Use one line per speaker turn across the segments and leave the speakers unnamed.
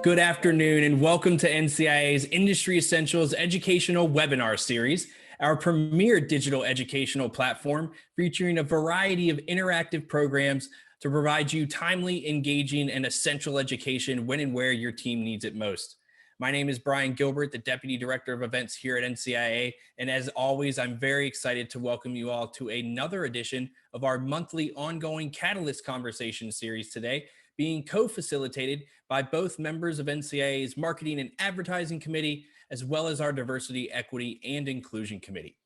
Good afternoon and welcome to NCIA's Industry Essentials Educational Webinar Series, our premier digital educational platform featuring a variety of interactive programs to provide you timely, engaging, and essential education when and where your team needs it most. My name is Brian Gilbert, the Deputy Director of Events here at NCIA, and as always, I'm very excited to welcome you all to another edition of our monthly ongoing Catalyst Conversation series today, being co-facilitated by both members of NCIA's Marketing and Advertising Committee, as well as our Diversity, Equity, and Inclusion Committee.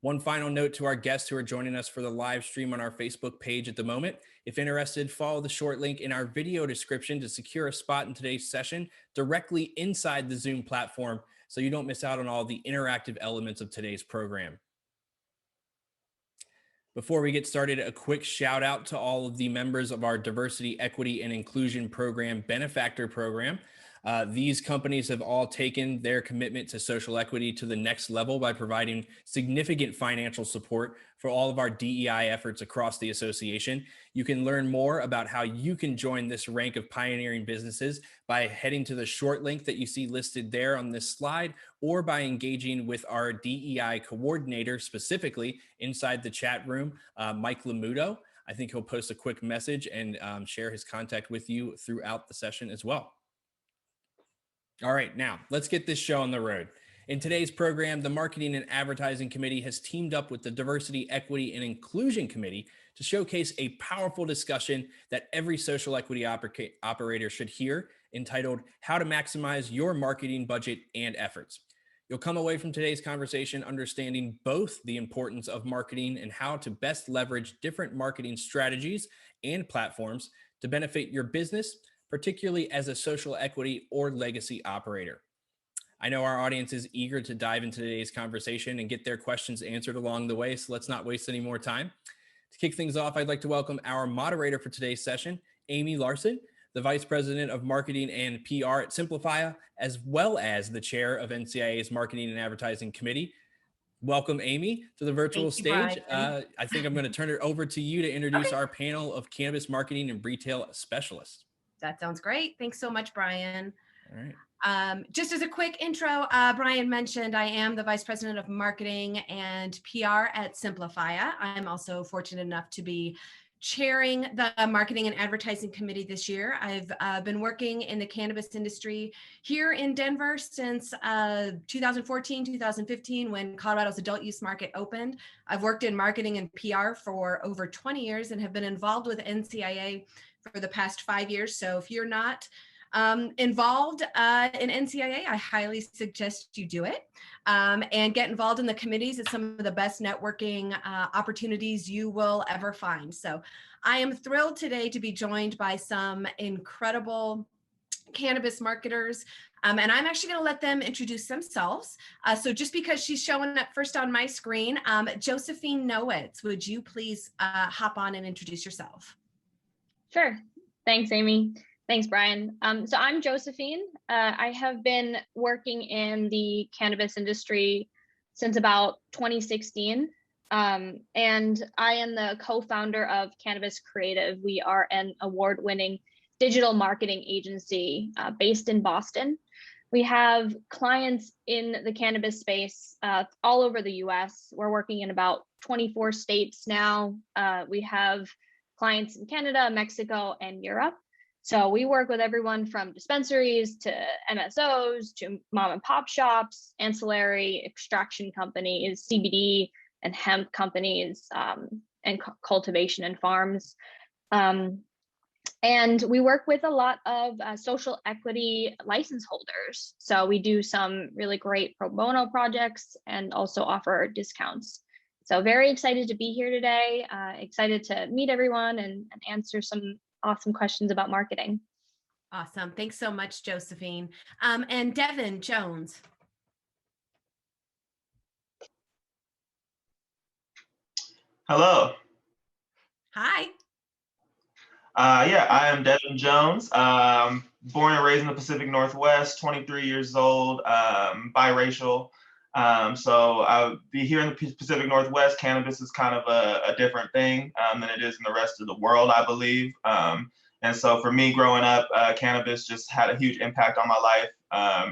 One final note to our guests who are joining us for the live stream on our Facebook page at the moment. If interested, follow the short link in our video description to secure a spot in today's session directly inside the Zoom platform so you don't miss out on all the interactive elements of today's program. Before we get started, a quick shout out to all of the members of our Diversity, Equity, and Inclusion Program Benefactor Program. These companies have all taken their commitment to social equity to the next level by providing significant financial support for all of our DEI efforts across the association. You can learn more about how you can join this rank of pioneering businesses by heading to the short link that you see listed there on this slide, or by engaging with our DEI coordinator specifically inside the chat room, Mike Lamuto. I think he'll post a quick message and share his contact with you throughout the session as well. All right, now let's get this show on the road. In today's program, the Marketing and Advertising Committee has teamed up with the Diversity, Equity, and Inclusion Committee to showcase a powerful discussion that every social equity operator should hear, entitled How to Maximize Your Marketing Budget and Efforts. You'll come away from today's conversation understanding both the importance of marketing and how to best leverage different marketing strategies and platforms to benefit your business, particularly as a social equity or legacy operator. I know our audience is eager to dive into today's conversation and get their questions answered along the way, so let's not waste any more time. To kick things off, I'd like to welcome our moderator for today's session, Amy Larson, the Vice President of Marketing and PR at Simplifya, as well as the Chair of NCIA's Marketing and Advertising Committee. Welcome, Amy, to the virtual stage. I think I'm going to turn it over to you to introduce our panel of cannabis marketing and retail specialists.
That sounds great. Thanks so much, Brian.
All right.
Just as a quick intro, Brian mentioned I am the Vice President of Marketing and PR at Simplifya. I'm also fortunate enough to be chairing the Marketing and Advertising Committee this year. I've been working in the cannabis industry here in Denver since 2014, 2015, when Colorado's adult use market opened. I've worked in marketing and PR for over 20 years and have been involved with NCIA for the past 5 years. So if you're not involved in NCIA, I highly suggest you do it and get involved in the committees. It's some of the best networking opportunities you will ever find. So I am thrilled today to be joined by some incredible cannabis marketers. And I'm actually going to let them introduce themselves. So just because she's showing up first on my screen, Josephine Nowitz, would you please hop on and introduce yourself?
Sure. Thanks, Amy. Thanks, Brian. So I'm Josephine. I have been working in the cannabis industry since about 2016. And I am the co-founder of Cannabis Creative. We are an award-winning digital marketing agency based in Boston. We have clients in the cannabis space all over the US. We're working in about 24 states now. We have clients in Canada, Mexico, and Europe. So we work with everyone from dispensaries to MSOs to mom and pop shops, ancillary extraction companies, CBD and hemp companies, and cultivation and farms. And we work with a lot of social equity license holders. So we do some really great pro bono projects and also offer discounts. So very excited to be here today, excited to meet everyone and answer some awesome questions about marketing.
Awesome. Thanks so much, Josephine. And Devin Jones.
Hello.
Hi.
Yeah, I am Devin Jones. Born and raised in the Pacific Northwest, 23 years old, biracial. So I would be here in the Pacific Northwest. Cannabis is kind of a different thing than it is in the rest of the world, I believe. And so for me growing up, cannabis just had a huge impact on my life.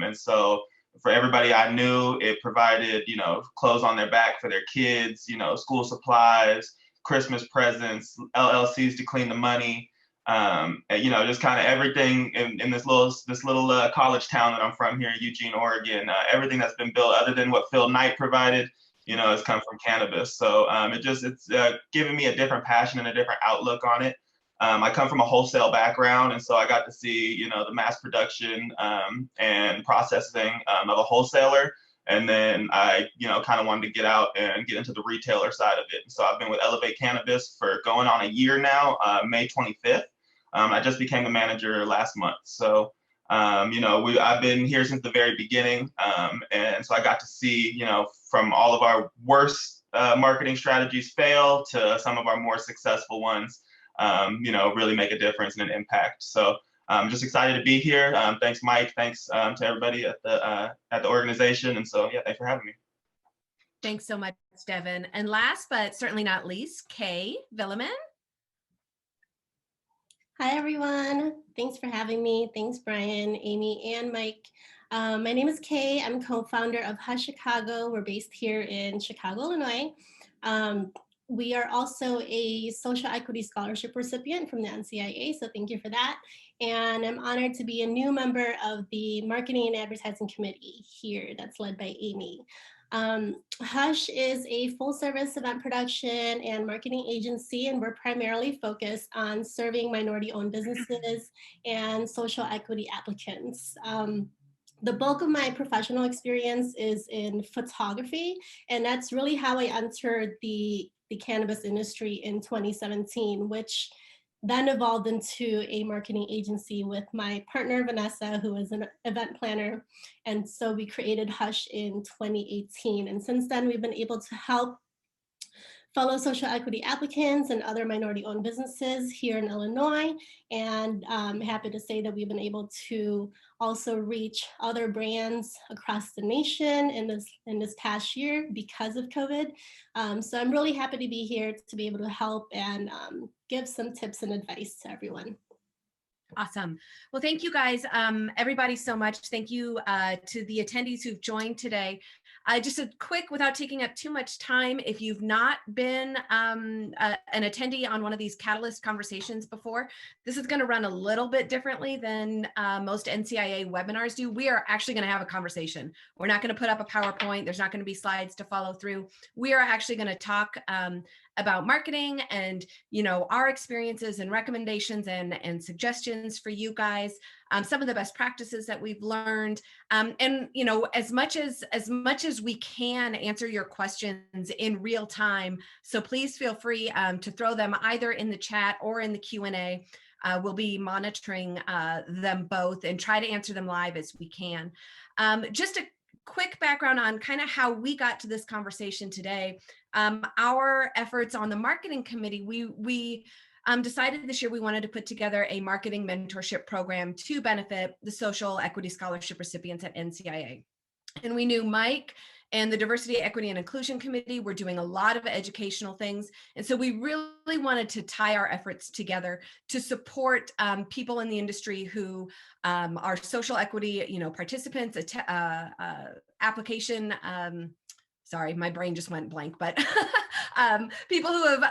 And so for everybody I knew, it provided, clothes on their back for their kids, school supplies, Christmas presents, LLCs to clean the money, and, just kind of everything in this little college town that I'm from here in Eugene, Oregon. Everything that's been built other than what Phil Knight provided, has come from cannabis. So it's given me a different passion and a different outlook on it. I come from a wholesale background, and so I got to see, the mass production and processing of a wholesaler. And then I, kind of wanted to get out and get into the retailer side of it. And so I've been with Elevate Cannabis for going on a year now, May 25th. I just became the manager last month. So, I've been here since the very beginning. And so I got to see, from all of our worst marketing strategies fail to some of our more successful ones, really make a difference and an impact. So I'm just excited to be here. Thanks, Mike. Thanks to everybody at the organization. And so, yeah, thanks for having me.
Thanks so much, Devin. And last but certainly not least, Kay Villeman.
Hi, everyone. Thanks for having me. Thanks, Brian, Amy, and Mike. My name is Kay. I'm co-founder of Hush Chicago. We're based here in Chicago, Illinois. We are also a social equity scholarship recipient from the NCIA, so thank you for that. And I'm honored to be a new member of the Marketing and Advertising Committee here that's led by Amy. Hush is a full-service event production and marketing agency, and we're primarily focused on serving minority-owned businesses and social equity applicants. The bulk of my professional experience is in photography, and that's really how I entered the cannabis industry in 2017, which then evolved into a marketing agency with my partner, Vanessa, who is an event planner. And so we created Hush in 2018. And since then, we've been able to help fellow social equity applicants and other minority-owned businesses here in Illinois. And I'm happy to say that we've been able to also reach other brands across the nation in this past year because of COVID. So I'm really happy to be here to be able to help and give some tips and advice to everyone.
Awesome. Well, thank you guys, everybody so much. Thank you to the attendees who've joined today. Just a quick, without taking up too much time, if you've not been an attendee on one of these Catalyst conversations before, this is going to run a little bit differently than most NCIA webinars do. We are actually going to have a conversation. We're not going to put up a PowerPoint. There's not going to be slides to follow through. We are actually going to talk about marketing and, our experiences and recommendations and suggestions for you guys, some of the best practices that we've learned. And, as much as we can answer your questions in real time. So please feel free to throw them either in the chat or in the Q&A. We'll be monitoring them both and try to answer them live as we can. Just a quick background on kind of how we got to this conversation today. Our efforts on the marketing committee, we decided this year we wanted to put together a marketing mentorship program to benefit the social equity scholarship recipients at NCIA. And we knew Mike and the Diversity, Equity, and Inclusion Committee were doing a lot of educational things. And so we really wanted to tie our efforts together to support people in the industry who are social equity, participants, application, sorry, my brain just went blank, but people who have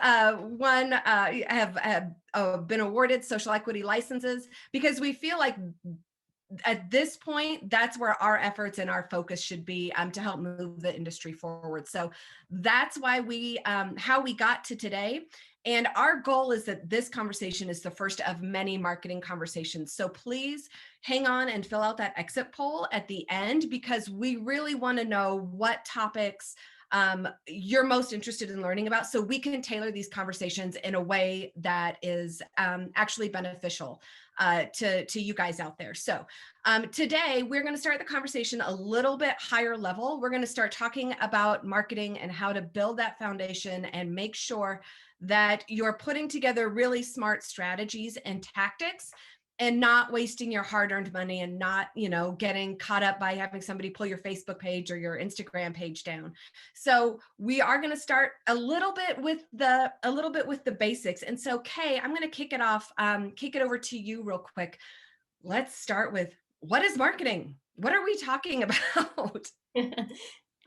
been awarded social equity licenses, because we feel like at this point, that's where our efforts and our focus should be to help move the industry forward. So that's why how we got to today. And our goal is that this conversation is the first of many marketing conversations. So please hang on and fill out that exit poll at the end, because we really want to know what topics you're most interested in learning about, so we can tailor these conversations in a way that is actually beneficial to you guys out there. So today we're going to start the conversation a little bit higher level. We're going to start talking about marketing and how to build that foundation and make sure that you're putting together really smart strategies and tactics and not wasting your hard-earned money and not, getting caught up by having somebody pull your Facebook page or your Instagram page down. So we are going to start a little bit with the basics. And so Kay, I'm going to kick it over to you real quick. Let's start with, what is marketing? What are we talking about?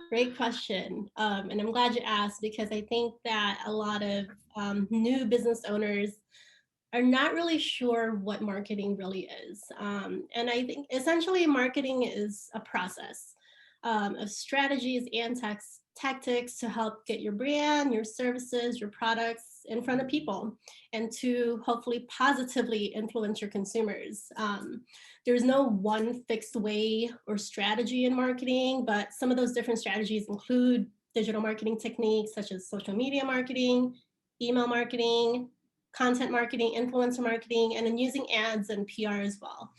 Great question. And I'm glad you asked, because I think that a lot of new business owners are not really sure what marketing really is. And I think essentially marketing is a process of strategies and tactics to help get your brand, your services, your products in front of people, and to hopefully positively influence your consumers. There's no one fixed way or strategy in marketing, but some of those different strategies include digital marketing techniques such as social media marketing, email marketing, content marketing, influencer marketing, and then using ads and PR as well.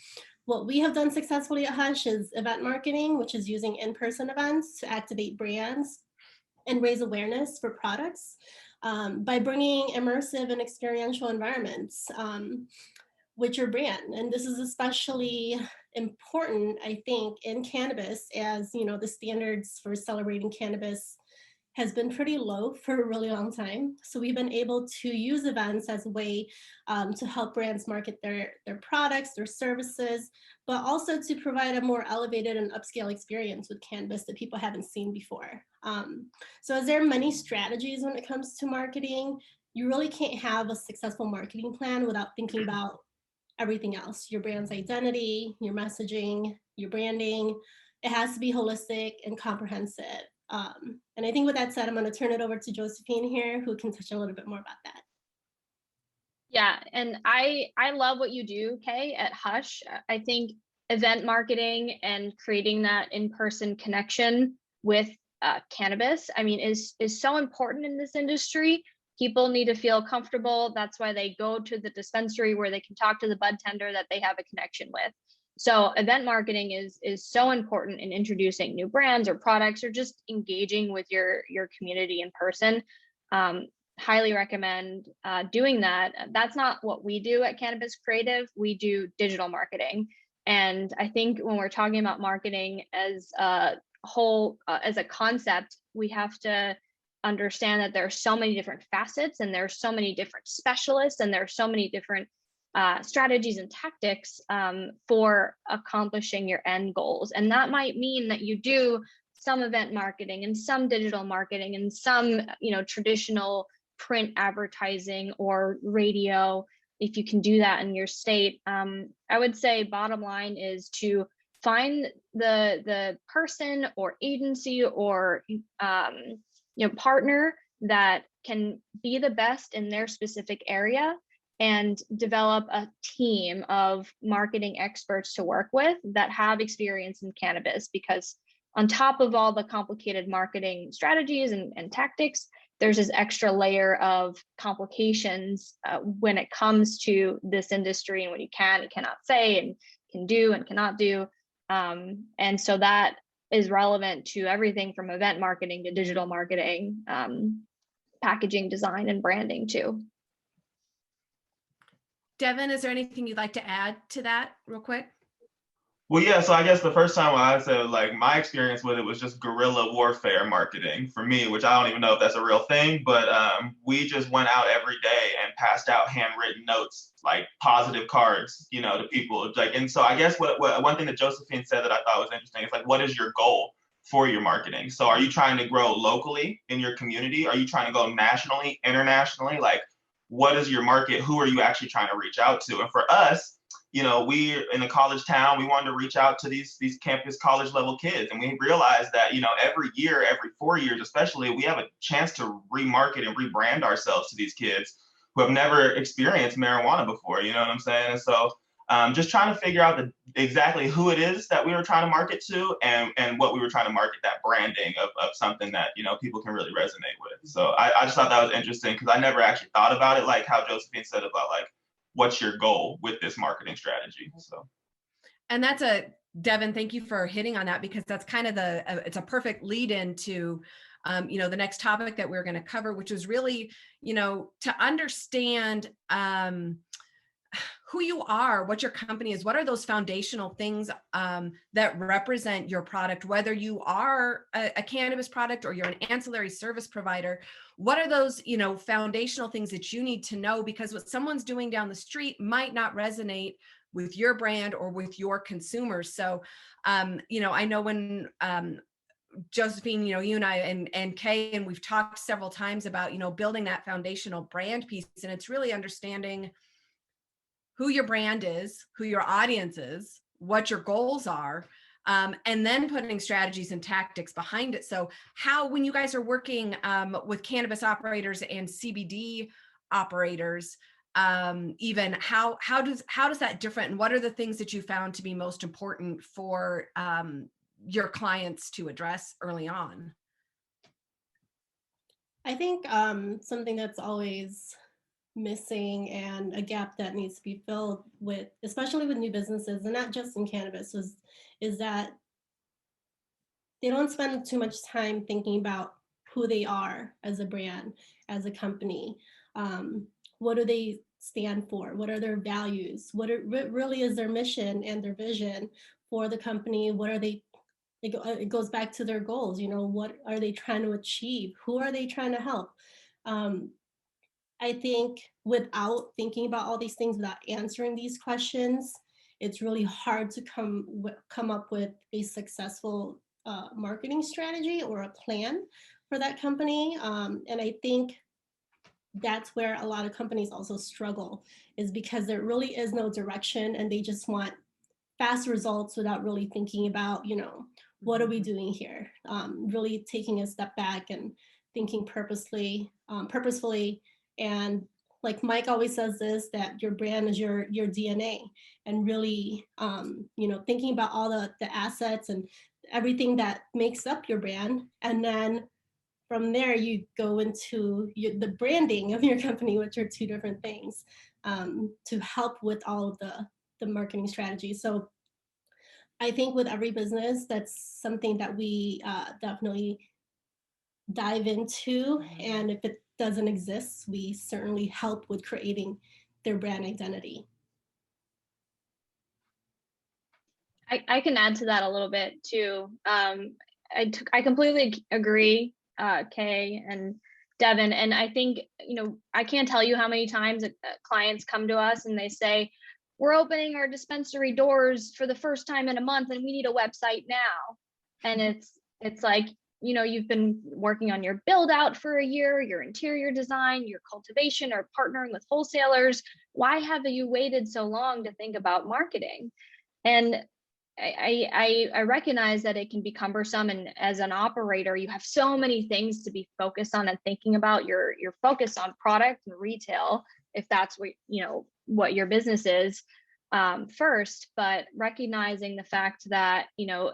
What we have done successfully at Hush is event marketing, which is using in-person events to activate brands and raise awareness for products by bringing immersive and experiential environments with your brand. And this is especially important, I think, in cannabis, as the standards for celebrating cannabis has been pretty low for a really long time. So we've been able to use events as a way to help brands market their products, their services, but also to provide a more elevated and upscale experience with cannabis that people haven't seen before. So as there are many strategies when it comes to marketing, you really can't have a successful marketing plan without thinking about everything else: your brand's identity, your messaging, your branding. It has to be holistic and comprehensive. And I think with that said, I'm going to turn it over to Josephine here, who can touch a little bit more about that.
Yeah, and I love what you do, Kay, at Hush. I think event marketing and creating that in-person connection with cannabis, is so important in this industry. People need to feel comfortable. That's why they go to the dispensary, where they can talk to the bud tender that they have a connection with. So event marketing is so important in introducing new brands or products, or just engaging with your community in person. Highly recommend doing that. That's not what we do at Cannabis Creative. We do digital marketing. And I think when we're talking about marketing as a whole, as a concept, we have to understand that there are so many different facets, and there are so many different specialists, and there are so many different strategies and tactics for accomplishing your end goals. And that might mean that you do some event marketing and some digital marketing and some, traditional print advertising or radio, if you can do that in your state. I would say bottom line is to find the person or agency or partner that can be the best in their specific area, and develop a team of marketing experts to work with that have experience in cannabis. Because on top of all the complicated marketing strategies and tactics, there's this extra layer of complications when it comes to this industry, and what you can and cannot say, and can do and cannot do. And so that is relevant to everything from event marketing to digital marketing, packaging design, and branding too.
Devin, is there anything you'd like to add to that real quick?
Well, yeah, so I guess the first time I said, my experience with it was just guerrilla warfare marketing for me, which I don't even know if that's a real thing, but we just went out every day and passed out handwritten notes, like positive cards, to people. And so I guess what one thing that Josephine said that I thought was interesting is what is your goal for your marketing? So are you trying to grow locally in your community? Are you trying to go nationally, internationally? What is your market? Who are you actually trying to reach out to? And for us, we in a college town, we wanted to reach out to these campus college level kids. And we realized that, every year, every 4 years, especially, we have a chance to remarket and rebrand ourselves to these kids who have never experienced marijuana before. You know what I'm saying? And so just trying to figure out exactly who it is that we were trying to market to, and what we were trying to market, that branding of something that, people can really resonate with. So I just thought that was interesting, because I never actually thought about it, like how Josephine said about what's your goal with this marketing strategy. So,
and Devin, thank you for hitting on that, because that's kind of it's a perfect lead into the next topic that we're going to cover, which is really, to understand who you are, what your company is, what are those foundational things that represent your product, whether you are a cannabis product or you're an ancillary service provider. What are those, you know, foundational things that you need to know, because what someone's doing down the street might not resonate with your brand or with your consumers. So, you know, I know when Josephine, you know, you and I and Kay, and we've talked several times about, you know, building that foundational brand piece, and it's really understanding who your brand is, who your audience is, what your goals are, and then putting strategies and tactics behind it. So how, when you guys are working with cannabis operators and CBD operators, even how does that different, and what are the things that you found to be most important for your clients to address early on?
I think something that's always missing and a gap that needs to be filled with, especially with new businesses, and not just in cannabis, is that they don't spend too much time thinking about who they are as a brand, as a company. What do they stand for? What are their values? What really is their mission and their vision for the company? What are they? It goes back to their goals. You know, what are they trying to achieve? Who are they trying to help? I think without thinking about all these things, without answering these questions, it's really hard to come up with a successful marketing strategy or a plan for that company. And I think that's where a lot of companies also struggle, is because there really is no direction and they just want fast results without really thinking about, you know, what are we doing here? Really taking a step back and thinking purposefully. And like Mike always says this, that your brand is your DNA, and really, you know, thinking about all the assets and everything that makes up your brand. And then from there, you go into the branding of your company, which are two different things, to help with all of the marketing strategy. So I think with every business, that's something that we definitely dive into. And if it doesn't exist, we certainly help with creating their brand identity.
I can add to that a little bit too. I completely agree, Kay and Devin. And I think, you know, I can't tell you how many times clients come to us and they say, we're opening our dispensary doors for the first time in a month and we need a website now. And it's like, you know, you've been working on your build out for a year, your interior design, your cultivation, or partnering with wholesalers. Why have you waited so long to think about marketing? And I recognize that it can be cumbersome, and as an operator, you have so many things to be focused on and thinking about. You're focused on product and retail, if that's what, you know, what your business is, first, but recognizing the fact that, you know,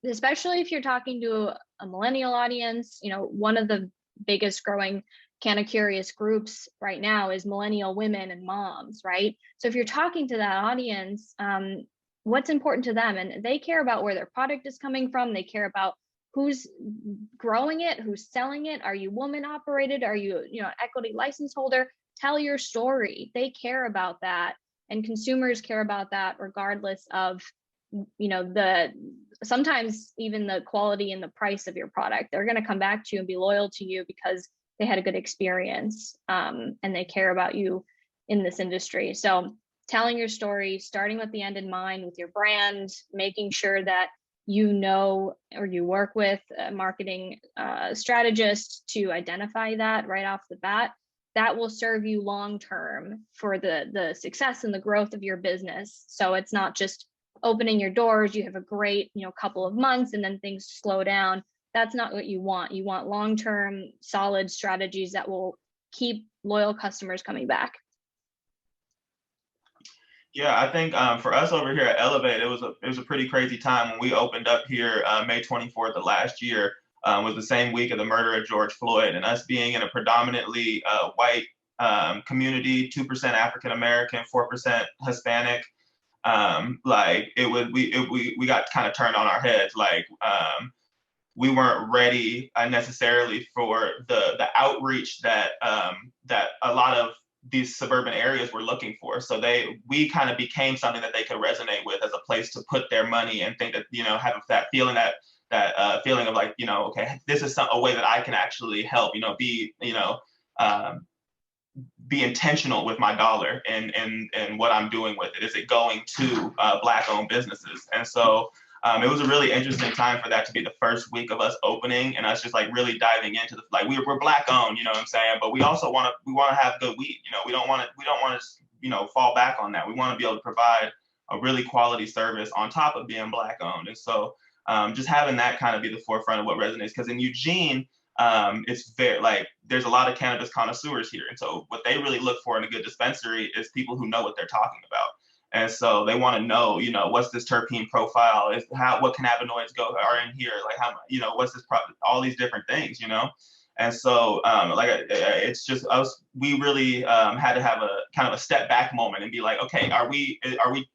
especially if you're talking to a millennial audience, you know, one of the biggest growing Canna Curious groups right now is millennial women and moms, right? So if you're talking to that audience, what's important to them, and they care about where their product is coming from. They care about who's growing it, who's selling it. Are you woman operated? Are you, you know, equity license holder? Tell your story. They care about that, and consumers care about that regardless of, you know, sometimes even the quality and the price of your product. They're going to come back to you and be loyal to you because they had a good experience, and they care about you in this industry. So telling your story, starting with the end in mind with your brand, making sure that you know, or you work with a marketing strategist to identify that right off the bat, that will serve you long term for the success and the growth of your business. So it's not just opening your doors, you have a great, you know, couple of months and then things slow down. That's not what you want. You want long term solid strategies that will keep loyal customers coming back.
Yeah, I think for us over here at Elevate, it was a pretty crazy time when we opened up here May 24th of last year. Was the same week of the murder of George Floyd, and us being in a predominantly white community, 2% African American, 4% Hispanic. Like we got kind of turned on our heads. Like we weren't ready necessarily for the outreach that that a lot of these suburban areas were looking for. So we kind of became something that they could resonate with as a place to put their money and think that, have that feeling feeling of like, okay, this is a way that I can actually help, be intentional with my dollar and what I'm doing with it. Is it going to Black-owned businesses? And so it was a really interesting time for that to be the first week of us opening and us just like really diving into we're Black-owned, you know what I'm saying? But we also want to have good weed. We don't want to fall back on that. We want to be able to provide a really quality service on top of being Black-owned. And so just having that kind of be the forefront of what resonates, because in Eugene, it's very there's a lot of cannabis connoisseurs here. And so what they really look for in a good dispensary is people who know what they're talking about. And so they want to know, what's this terpene profile, what cannabinoids are in here, like how, what's this all these different things, And so it's just us, we really had to have a kind of a step back moment and be like, okay, are we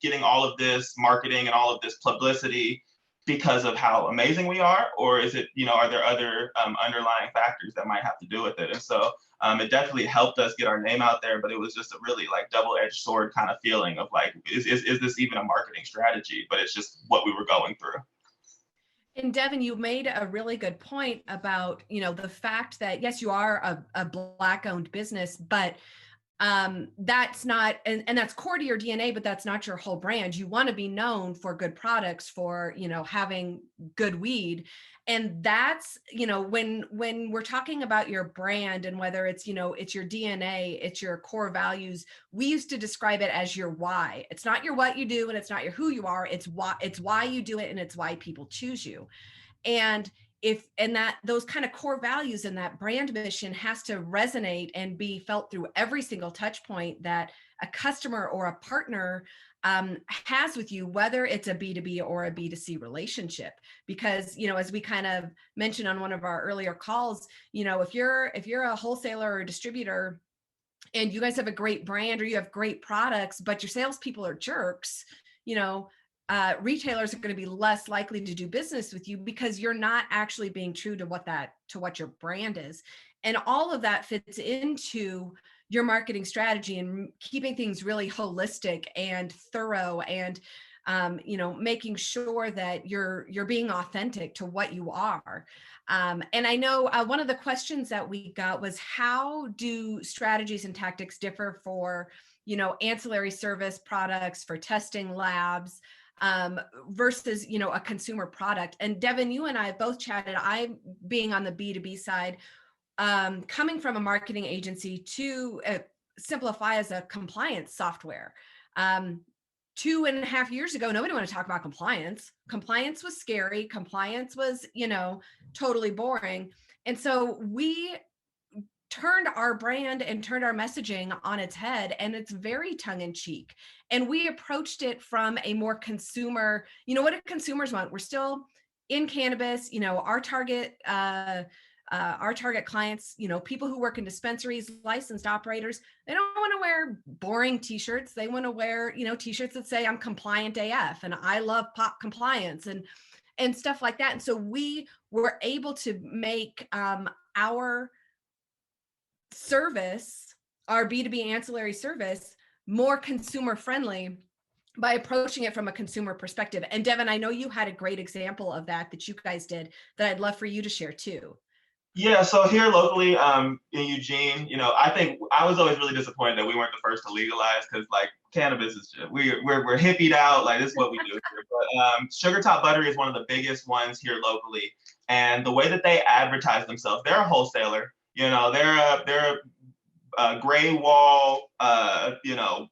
getting all of this marketing and all of this publicity because of how amazing we are, or is it, are there other underlying factors that might have to do with it? And so it definitely helped us get our name out there, but it was just a really double-edged sword kind of feeling of is this even a marketing strategy? But it's just what we were going through.
And Devin, you made a really good point about, the fact that, yes, you are a Black-owned business, but that's not, and that's core to your DNA, but that's not your whole brand. You want to be known for good products, for, having good weed. And that's, when we're talking about your brand and whether it's, it's your DNA, it's your core values, we used to describe it as your why. It's not your what you do and it's not your who you are. It's why you do it and it's why people choose you. And those kind of core values and that brand mission has to resonate and be felt through every single touch point that a customer or a partner has with you, whether it's a B2B or a B2C relationship. Because, as we kind of mentioned on one of our earlier calls, if you're a wholesaler or a distributor and you guys have a great brand or you have great products, but your salespeople are jerks, retailers are going to be less likely to do business with you because you're not actually being true to what your brand is. And all of that fits into your marketing strategy and keeping things really holistic and thorough and, making sure that you're being authentic to what you are. And I know one of the questions that we got was, how do strategies and tactics differ for, ancillary service products, for testing labs, versus, a consumer product? And Devin, you and I have both chatted, I being on the B2B side, coming from a marketing agency to Simplify as a compliance software. 2.5 years ago, nobody wanted to talk about compliance. Compliance was scary. Compliance was, totally boring. And so we turned our brand and turned our messaging on its head, and it's very tongue-in-cheek. And we approached it from a more consumer, what do consumers want? We're still in cannabis, our target clients, people who work in dispensaries, licensed operators, they don't want to wear boring t-shirts. They want to wear, t-shirts that say I'm compliant AF and I love pop compliance and stuff like that. And so we were able to make our service, our B2B ancillary service, more consumer friendly by approaching it from a consumer perspective. And Devin, I know you had a great example of that you guys did that I'd love for you to share too.
Yeah, so here locally in Eugene, I think I was always really disappointed that we weren't the first to legalize, because cannabis is just, we're hippied out, this is what we do here. But Sugar Top Buttery is one of the biggest ones here locally, and the way that they advertise themselves, they're a wholesaler. They're a gray wall,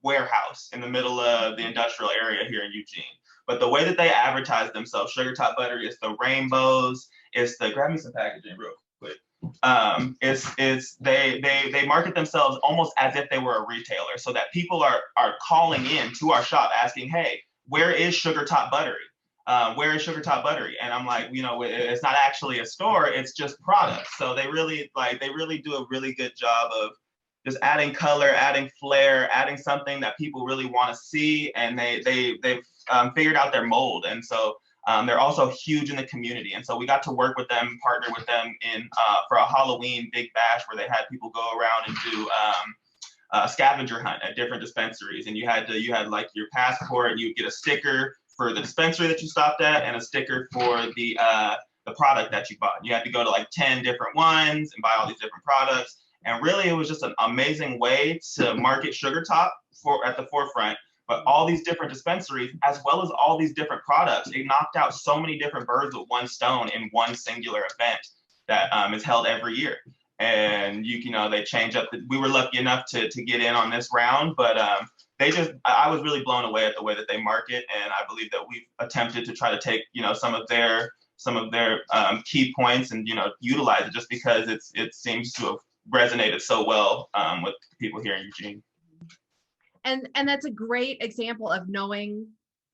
warehouse in the middle of the industrial area here in Eugene. But the way that they advertise themselves, Sugar Top Buttery, is the rainbows. It's the, grab me some packaging real quick. They market themselves almost as if they were a retailer, so that people are calling in to our shop asking, hey, where is Sugar Top Buttery? Where is Sugar Top Buttery? And I'm like, it's not actually a store, it's just products. So they really do a really good job of just adding color, adding flair, adding something that people really want to see. And they've figured out their mold. And so they're also huge in the community. And so we got to work with them, partner with them for a Halloween big bash where they had people go around and do scavenger hunt at different dispensaries, and you had like your passport, and you'd get a sticker for the dispensary that you stopped at and a sticker for the product that you bought. You had to go to like 10 different ones and buy all these different products. And really, it was just an amazing way to market Sugar Top at the forefront. But all these different dispensaries, as well as all these different products, it knocked out so many different birds with one stone in one singular event that is held every year. And they change up. We were lucky enough to get in on this round, but I was really blown away at the way that they market, and I believe that we've attempted to try to take some of their key points and utilize it, just because it seems to have resonated so well with people here in Eugene.
And that's a great example of knowing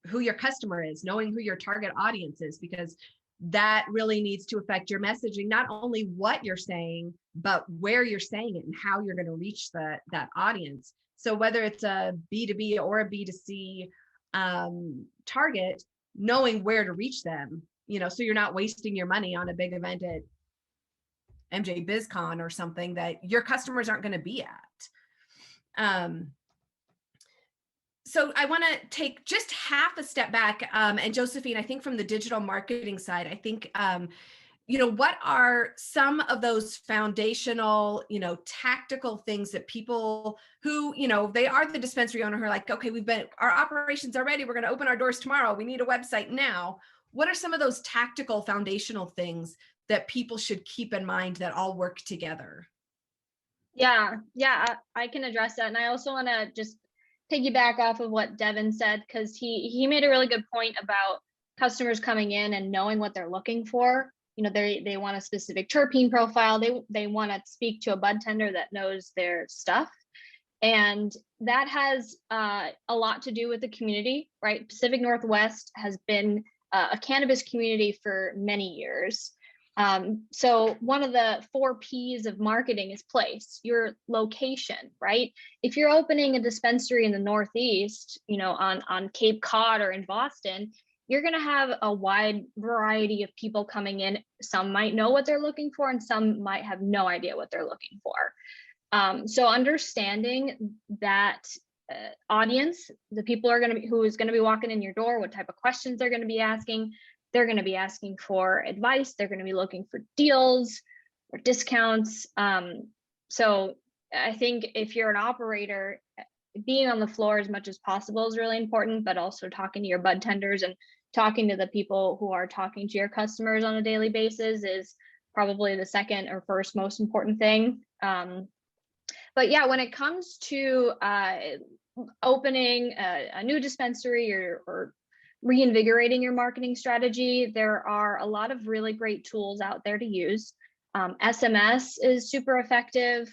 who your customer is, knowing who your target audience is, because that really needs to affect your messaging, not only what you're saying, but where you're saying it and how you're going to reach that audience. So whether it's a B2B or a B2C target, knowing where to reach them, so you're not wasting your money on a big event at MJ BizCon or something that your customers aren't going to be at. So I want to take just half a step back. And Josephine, I think from the digital marketing side, I think, what are some of those foundational, tactical things that people who, they are the dispensary owner who are like, okay, our operations are ready. We're going to open our doors tomorrow. We need a website now. What are some of those tactical foundational things that people should keep in mind that all work together?
Yeah, I can address that. And I also want to just piggyback off of what Devin said, because he made a really good point about customers coming in and knowing what they're looking for. They want a specific terpene profile. They want to speak to a bud tender that knows their stuff. And that has a lot to do with the community, right? Pacific Northwest has been a cannabis community for many years. So one of the 4 P's of marketing is place, your location, right? If you're opening a dispensary in the Northeast, on Cape Cod or in Boston, you're going to have a wide variety of people coming in. Some might know what they're looking for, and some might have no idea what they're looking for. So understanding that audience, the people who is going to be walking in your door, what type of questions they're going to be asking. They're going to be asking for advice. They're going to be looking for deals or discounts. So I think if you're an operator, being on the floor as much as possible is really important, but also talking to your bud tenders and talking to the people who are talking to your customers on a daily basis is probably the second or first most important thing. But yeah, when it comes to opening a new dispensary or reinvigorating your marketing strategy, there are a lot of really great tools out there to use. SMS is super effective.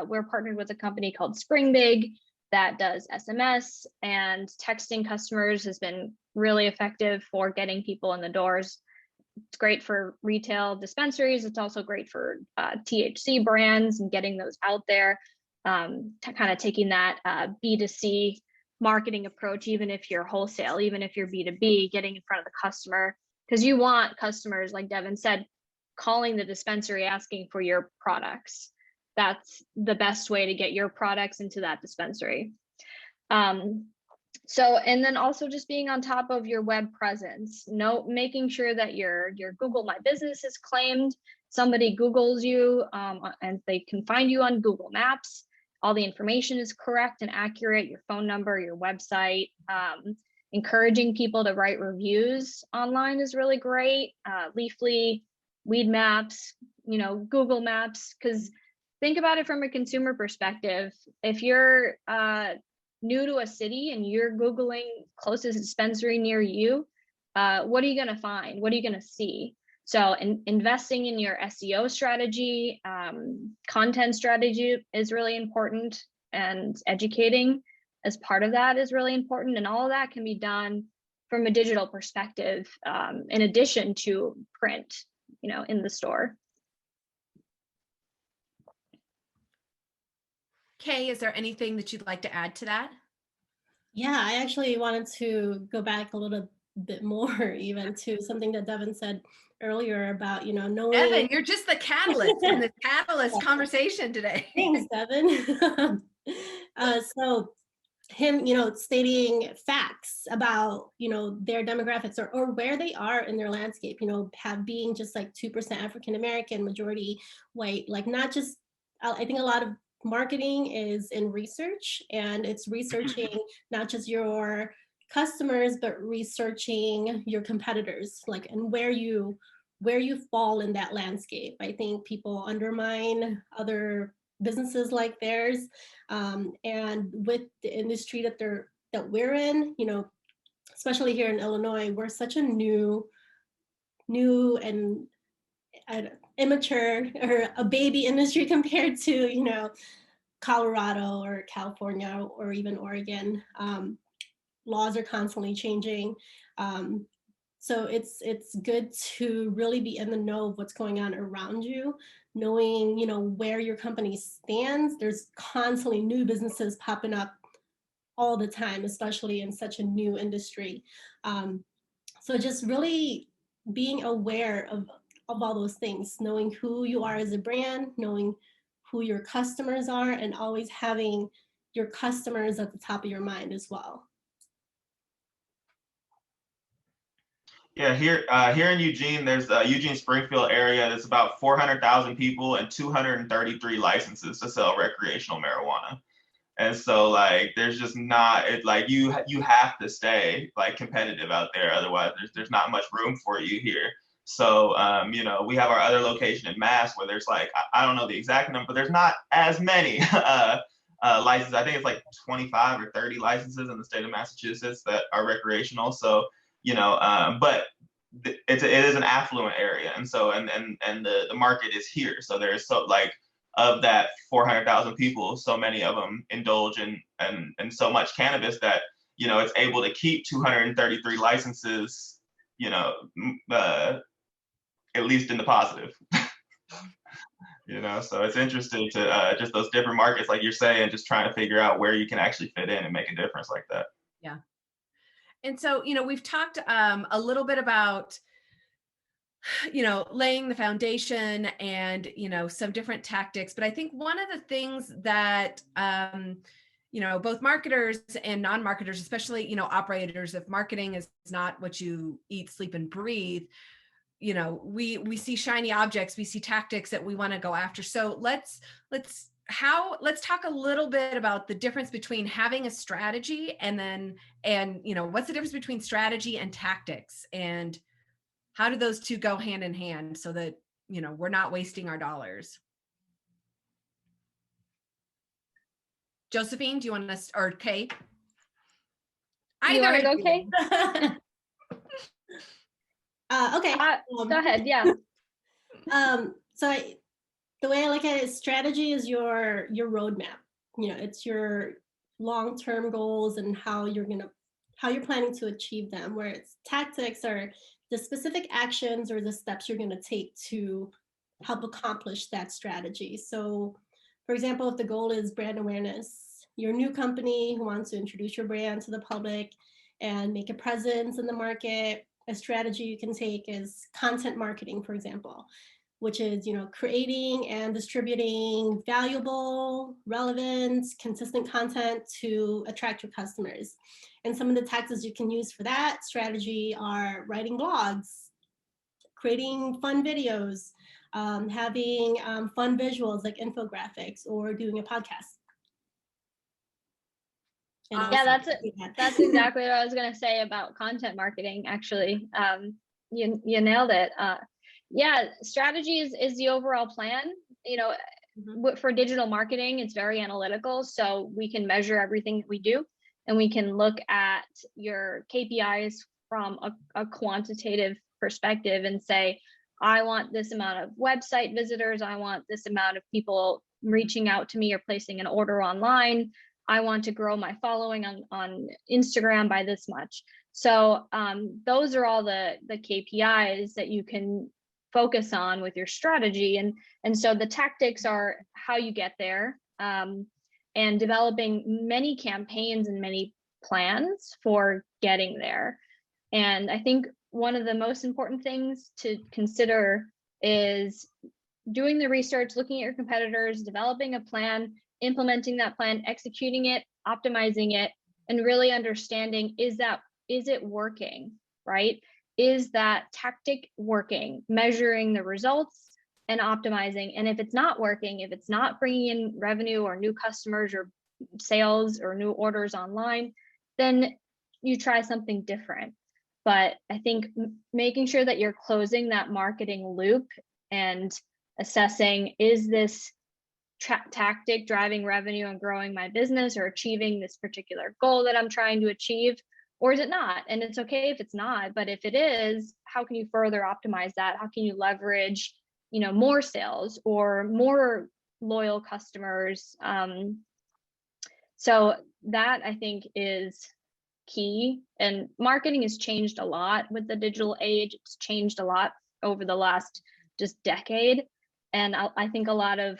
We're partnered with a company called Springbig that does SMS, and texting customers has been really effective for getting people in the doors. It's great for retail dispensaries. It's also great for THC brands and getting those out there, kind of taking that B2C marketing approach, even if you're wholesale, even if you're B2B, getting in front of the customer, because you want customers, like Devin said, calling the dispensary asking for your products. That's the best way to get your products into that dispensary. And then also just being on top of your web presence, making sure that your Google My Business is claimed. Somebody Googles you and they can find you on Google Maps. All the information is correct and accurate, your phone number, your website. Encouraging people to write reviews online is really great. Leafly, Weed Maps, Google Maps, because think about it from a consumer perspective. If you're new to a city and you're Googling closest dispensary near you, what are you going to find? What are you going to see? So investing in your SEO strategy, content strategy is really important, and educating as part of that is really important. And all of that can be done from a digital perspective, in addition to print, in the store.
Kay, is there anything that you'd like to add to that?
Yeah, I actually wanted to go back a little bit more even to something that Devin said earlier about, knowing.
Devin, you're just the catalyst in this catalyst conversation today.
Thanks, Devin. So him, stating facts about, their demographics or where they are in their landscape, have being just like 2% African American, majority white, like not just, I think a lot of marketing is in research, and it's researching not just your customers, but researching your competitors, like, and where you fall in that landscape. I think people undermine other businesses like theirs, and with the industry that we're in, especially here in Illinois, we're such a new and immature, or a baby industry compared to Colorado or California or even Oregon. Laws are constantly changing. So it's good to really be in the know of what's going on around you, knowing, where your company stands. There's constantly new businesses popping up all the time, especially in such a new industry. So just really being aware of all those things, knowing who you are as a brand, knowing who your customers are, and always having your customers at the top of your mind as well.
Yeah, here in Eugene, there's Eugene Springfield area. There's about 400,000 people and 233 licenses to sell recreational marijuana. And so like, there's just not, it like you have to stay like competitive out there. Otherwise there's not much room for you here. So, we have our other location in Mass where there's like, I don't know the exact number, but there's not as many licenses. I think it's like 25 or 30 licenses in the state of Massachusetts that are recreational. So, but it is an affluent area. And so, and the market is here. So there's so like, of that 400,000 people, so many of them indulge in so much cannabis that, it's able to keep 233 licenses, at least in the positive. So it's interesting to just those different markets, like you're saying, just trying to figure out where you can actually fit in and make a difference like that.
Yeah. And so, we've talked a little bit about, laying the foundation and, some different tactics. But I think one of the things that, both marketers and non-marketers, especially, operators, if marketing is not what you eat, sleep, and breathe, we see shiny objects, we see tactics that we want to go after. So let's talk a little bit about the difference between having a strategy and what's the difference between strategy and tactics, and how do those two go hand in hand so that, we're not wasting our dollars? Josephine, do you want to, or Kay?
You want to go, Kay?
Okay.
Go ahead. Yeah.
So the way I look at it is strategy is your roadmap. It's your long-term goals and how you're planning to achieve them. Whereas tactics are the specific actions or the steps you're going to take to help accomplish that strategy. So, for example, if the goal is brand awareness, you're a new company who wants to introduce your brand to the public and make a presence in the market, a strategy you can take is content marketing, for example, which is, creating and distributing valuable, relevant, consistent content to attract your customers. And some of the tactics you can use for that strategy are writing blogs, creating fun videos, having fun visuals like infographics, or doing a podcast.
Yeah, that's exactly what I was going to say about content marketing, actually. You nailed it. Yeah, strategy is the overall plan. For digital marketing, it's very analytical. So we can measure everything that we do, and we can look at your KPIs from a quantitative perspective and say, I want this amount of website visitors. I want this amount of people reaching out to me or placing an order online. I want to grow my following on Instagram by this much. So those are all the KPIs that you can focus on with your strategy. And so the tactics are how you get there, and developing many campaigns and many plans for getting there. And I think one of the most important things to consider is doing the research, looking at your competitors, developing a plan, implementing that plan, executing it, optimizing it, and really understanding, is it working, right? Is that tactic working? Measuring the results and optimizing. And if it's not working, if it's not bringing in revenue or new customers or sales or new orders online, then you try something different. But I think making sure that you're closing that marketing loop and assessing, is this tactic driving revenue and growing my business or achieving this particular goal that I'm trying to achieve, or is it not? And it's okay if it's not, but if it is, how can you further optimize that? How can you leverage, more sales or more loyal customers? So that, I think, is key. And marketing has changed a lot with the digital age. It's changed a lot over the last just decade. And I think a lot of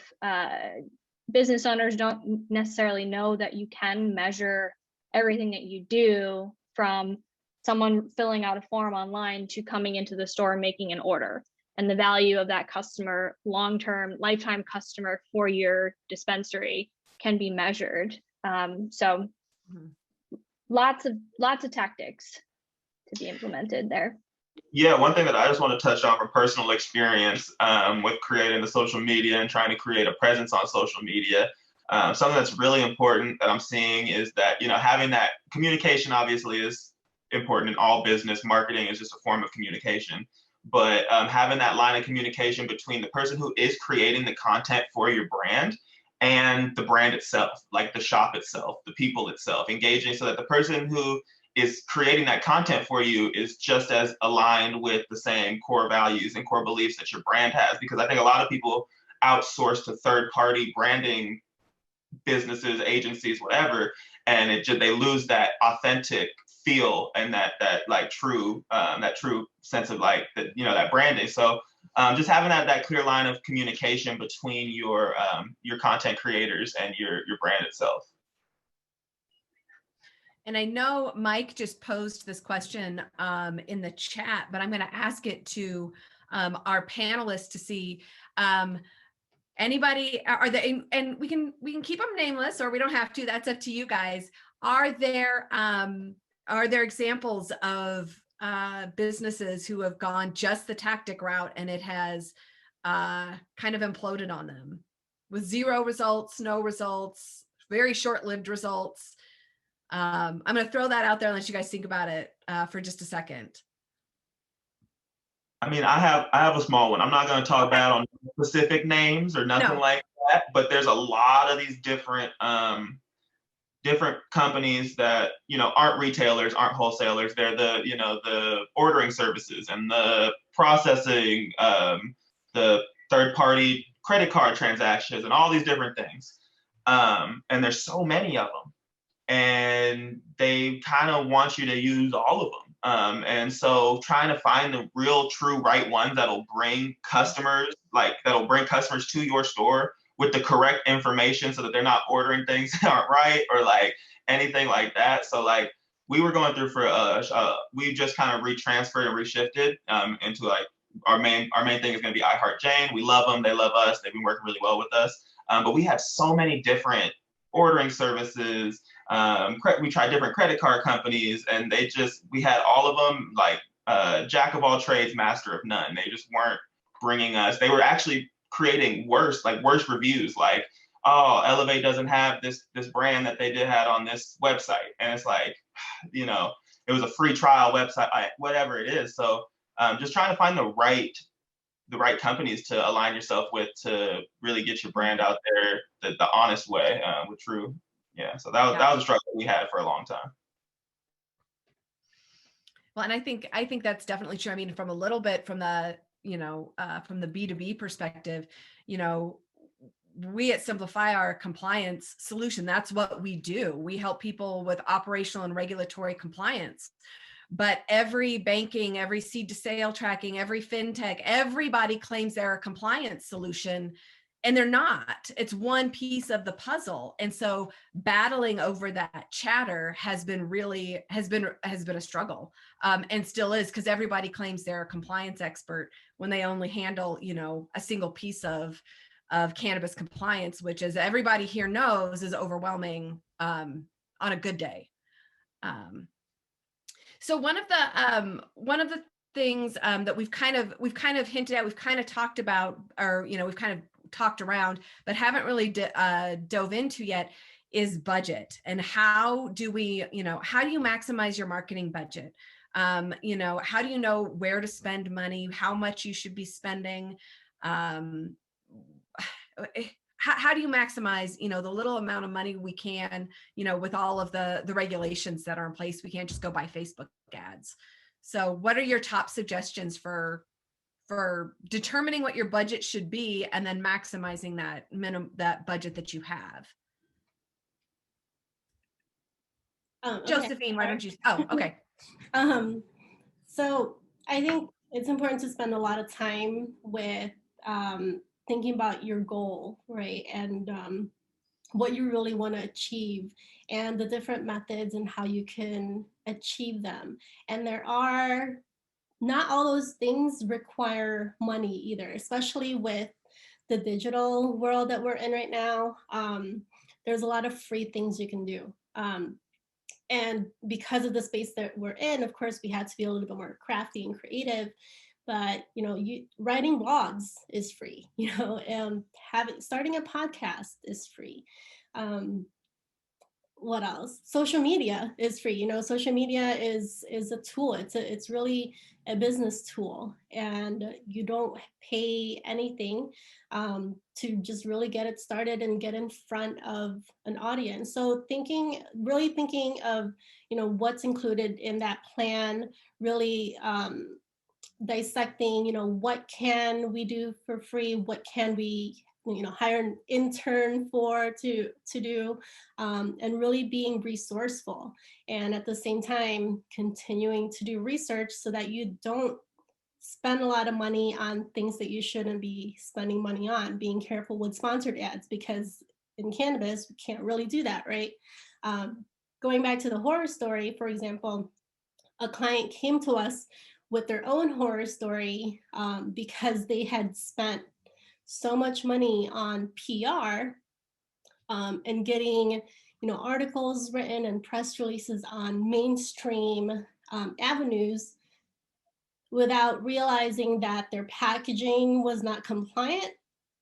business owners don't necessarily know that you can measure everything that you do, from someone filling out a form online to coming into the store and making an order, and the value of that customer, long-term lifetime customer for your dispensary, can be measured. So lots of tactics to be implemented there.
Yeah, one thing that I just want to touch on from personal experience with creating the social media and trying to create a presence on social media, something that's really important that I'm seeing is that, having that communication obviously is important in all business. Marketing is just a form of communication, but having that line of communication between the person who is creating the content for your brand and the brand itself, like the shop itself, the people itself, engaging so that the person who is creating that content for you is just as aligned with the same core values and core beliefs that your brand has. Because I think a lot of people outsource to third-party branding businesses, agencies, whatever, and they lose that authentic feel and that true sense of that branding. So just having that clear line of communication between your content creators and your brand itself.
And I know Mike just posed this question in the chat, but I'm going to ask it to our panelists to see anybody, and we can keep them nameless, or we don't have to. That's up to you guys. Are there examples of businesses who have gone just the tactic route and it has kind of imploded on them with zero results, no results, very short-lived results? I'm going to throw that out there and let you guys think about it for just a second.
I mean, I have a small one. I'm not going to talk bad on specific names or nothing like that, but there's a lot of these different companies that, aren't retailers, aren't wholesalers. They're the ordering services and the processing, the third-party credit card transactions and all these different things. And there's so many of them. And they kind of want you to use all of them. And so trying to find the real, true, right ones that'll bring customers to your store with the correct information so that they're not ordering things that aren't right or anything like that. So we were going through we just kind of retransferred and reshifted into our main thing is going to be iHeartJane. We love them. They love us. They've been working really well with us. But we have so many different ordering services. We tried different credit card companies, and we had all of them jack of all trades, master of none. They just weren't bringing us. They were actually creating worse reviews, oh, Elevate doesn't have this brand that they had on this website, and it's it was a free trial website, whatever it is. So just trying to find the right companies to align yourself with to really get your brand out there the honest way, with true. Yeah, so that was a struggle we had for a long time.
Well, and I think that's definitely true. I mean, from a little bit from the from the B2B perspective, we at Simplify are a compliance solution. That's what we do. We help people with operational and regulatory compliance. But every banking, every seed to sale tracking, every fintech, everybody claims they're a compliance solution, and they're not. It's one piece of the puzzle. And so battling over that chatter has been a struggle, and still is, because everybody claims they're a compliance expert when they only handle, a single piece of of cannabis compliance, which, as everybody here knows, is overwhelming on a good day. So one of the things that we've kind of hinted at, we've kind of talked about, or we've kind of talked around, but haven't really dove into yet, is budget. And how do we, how do you maximize your marketing budget? How do you know where to spend money, how much you should be spending? How do you maximize, the little amount of money we can, with all of the regulations that are in place? We can't just go buy Facebook ads. So what are your top suggestions for determining what your budget should be and then maximizing that budget that you have?
Okay.
Josephine, why don't you? Oh, okay.
So I think it's important to spend a lot of time with thinking about your goal, right? And what you really want to achieve and the different methods and how you can achieve them. And not all those things require money either, especially with the digital world that we're in right now. There's a lot of free things you can do. And because of the space that we're in, of course, we had to be a little bit more crafty and creative. But writing blogs is free. Starting a podcast is free. What else? Social media is free. Social media is a tool. It's really a business tool, and you don't pay anything to just really get it started and get in front of an audience. So really thinking of what's included in that plan, really dissecting what can we do for free, what can we hire an intern to do, and really being resourceful, and at the same time continuing to do research so that you don't spend a lot of money on things that you shouldn't be spending money on. Being careful with sponsored ads, because in cannabis we can't really do that, right? Going back to the horror story, for example, a client came to us with their own horror story because they had spent so much money on PR and getting articles written and press releases on mainstream avenues without realizing that their packaging was not compliant.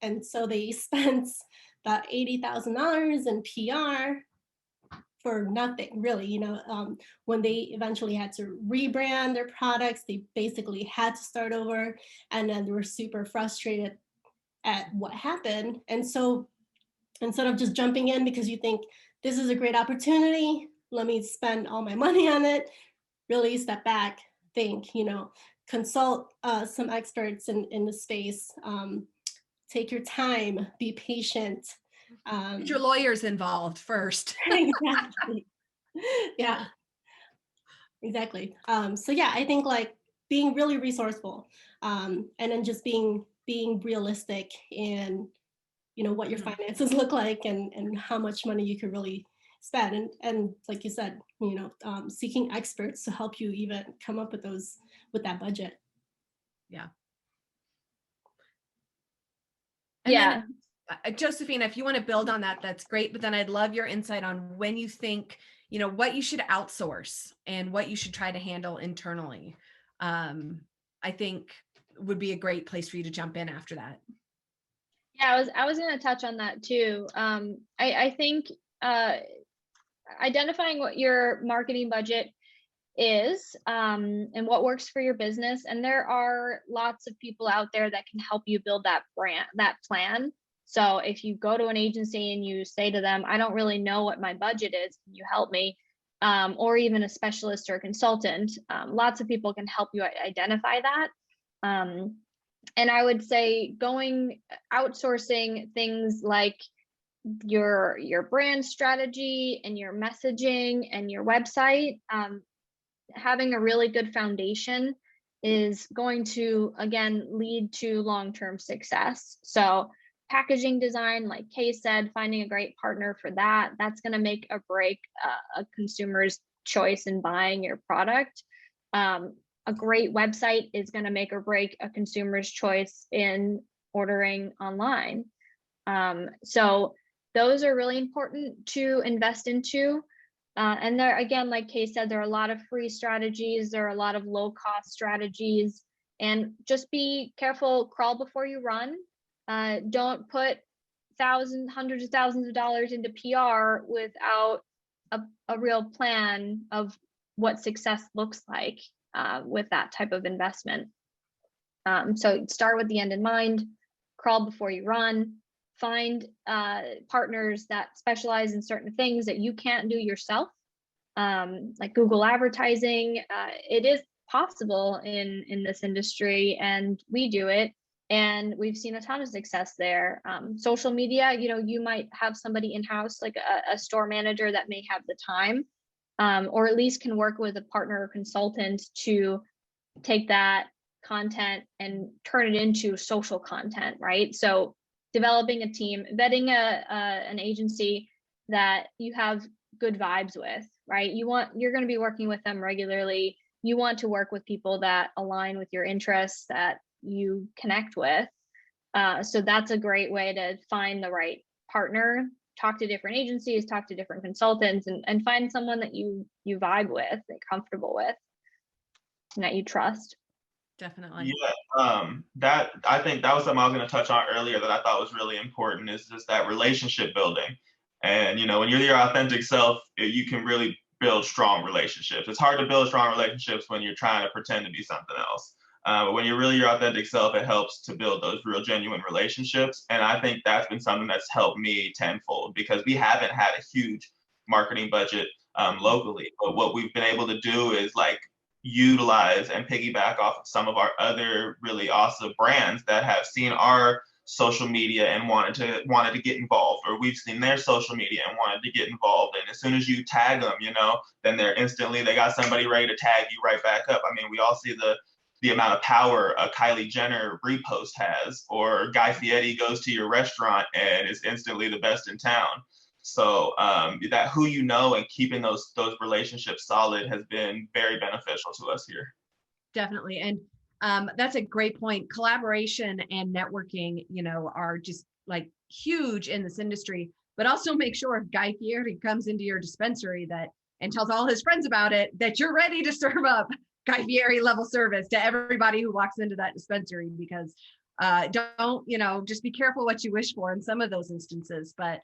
And so they spent about $80,000 in PR for nothing, really. When they eventually had to rebrand their products, they basically had to start over, and then they were super frustrated at what happened. And so instead of just jumping in because you think this is a great opportunity, let me spend all my money on it, really step back, think, consult some experts in the space, take your time, be patient.
Get your lawyers involved first.
Exactly. Yeah, exactly. So yeah, I think like being really resourceful, and then just being realistic in what your finances look like and how much money you could really spend, and like you said, seeking experts to help you even come up with that budget.
Yeah.
Yeah.
Josephine, if you want to build on that, that's great. But then I'd love your insight on when you think, what you should outsource and what you should try to handle internally. I think would be a great place for you to jump in after that.
Yeah, I was going to touch on that too. I think identifying what your marketing budget is and what works for your business, and there are lots of people out there that can help you build that plan. So if you go to an agency and you say to them, I don't really know what my budget is, can you help me? Or even a specialist or a consultant, lots of people can help you identify that. And I would say outsourcing things like your brand strategy and your messaging and your website, having a really good foundation is going to, again, lead to long-term success. So packaging design, like Kay said, finding a great partner for that's going to make or break a consumer's choice in buying your product. A great website is going to make or break a consumer's choice in ordering online. So those are really important to invest into. And there, again, like Kay said, there are a lot of free strategies. There are a lot of low cost strategies, and just be careful, crawl before you run. Don't put hundreds of thousands of dollars into PR without a real plan of what success looks like with that type of investment. So start with the end in mind, crawl before you run, find partners that specialize in certain things that you can't do yourself, like Google advertising. It is possible in this industry, and we do it, and we've seen a ton of success there. Social media, you might have somebody in-house, like a store manager that may have the time, or at least can work with a partner or consultant to take that content and turn it into social content, right? So developing a team, vetting an agency that you have good vibes with, right? You're going to be working with them regularly. You want to work with people that align with your interests, that you connect with. So that's a great way to find the right partner. Talk to different agencies, talk to different consultants, and find someone that you vibe with, that you're comfortable with, and that you trust.
Definitely.
Yeah, that, I think that was something I was going to touch on earlier that I thought was really important, is just that relationship building. And when you're your authentic self, you can really build strong relationships. It's hard to build strong relationships when you're trying to pretend to be something else. But when you're really your authentic self, it helps to build those real genuine relationships. And I think that's been something that's helped me tenfold, because we haven't had a huge marketing budget locally. But what we've been able to do is like utilize and piggyback off of some of our other really awesome brands that have seen our social media and wanted to get involved, or we've seen their social media and wanted to get involved. And as soon as you tag them, then they got somebody ready to tag you right back up. I mean, we all see the amount of power a Kylie Jenner repost has, or Guy Fieri goes to your restaurant and is instantly the best in town. So that who and keeping those relationships solid has been very beneficial to us here.
Definitely. And that's a great point. Collaboration and networking, are just like huge in this industry, but also make sure if Guy Fieri comes into your dispensary and tells all his friends about it, that you're ready to serve up Guy Fieri level service to everybody who walks into that dispensary, because don't, just be careful what you wish for in some of those instances. But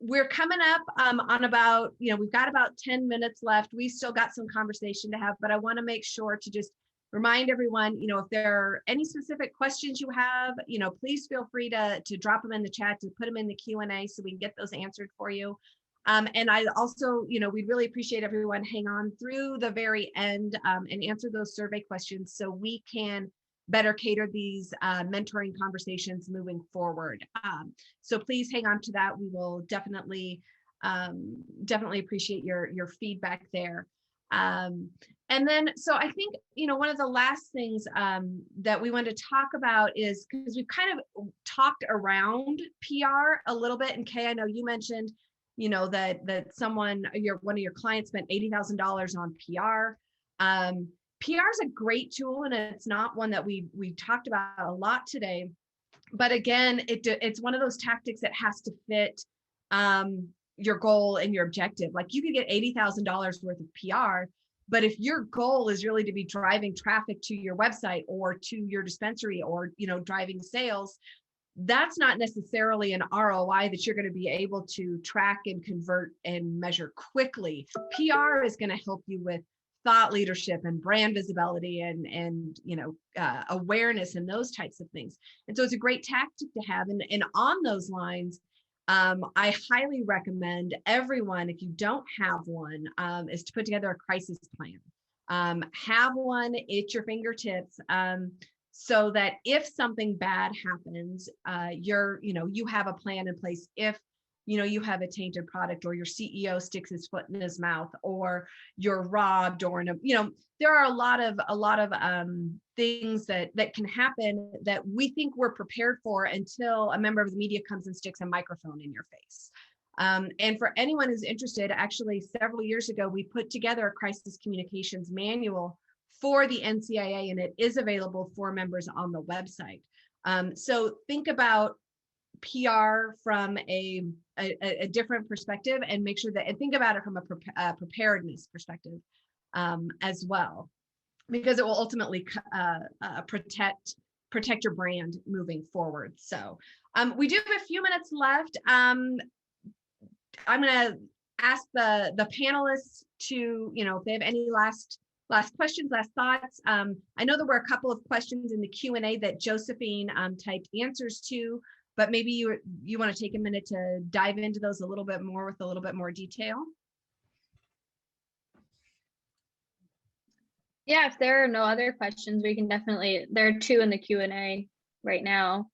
we're coming up on about, we've got about 10 minutes left. We still got some conversation to have, but I want to make sure to just remind everyone, if there are any specific questions you have, please feel free to drop them in the chat, to put them in the Q&A so we can get those answered for you. And I also, we'd really appreciate everyone hang on through the very end and answer those survey questions so we can better cater these mentoring conversations moving forward. So please hang on to that. We will definitely appreciate your feedback there. And then, so I think, one of the last things that we want to talk about is, because we've kind of talked around PR a little bit, and Kay, I know you mentioned, that one of your clients spent $80,000 on PR. PR is a great tool, and it's not one that we talked about a lot today. But again, it's one of those tactics that has to fit your goal and your objective. Like, you could get $80,000 worth of PR, but if your goal is really to be driving traffic to your website or to your dispensary, or driving sales, that's not necessarily an ROI that you're going to be able to track and convert and measure quickly. PR is going to help you with thought leadership and brand visibility and awareness and those types of things. And so it's a great tactic to have. And on those lines, I highly recommend everyone, if you don't have one, is to put together a crisis plan. Have one at your fingertips, so that if something bad happens, you have a plan in place. If you have a tainted product, or your CEO sticks his foot in his mouth, or you're robbed, or there are a lot of things that can happen that we think we're prepared for until a member of the media comes and sticks a microphone in your face. And for anyone who's interested, actually several years ago, we put together a crisis communications manual for the NCIA, and it is available for members on the website. So think about PR from a different perspective, and make sure that, and think about it from a preparedness perspective as well, because it will ultimately protect your brand moving forward. So we do have a few minutes left. I'm going to ask the panelists to, if they have any last questions, last thoughts. I know there were a couple of questions in the Q&A that Josephine typed answers to, but maybe you want to take a minute to dive into those a little bit more with a little bit more detail.
Yeah, if there are no other questions, we can definitely, there are 2 in the Q&A right now.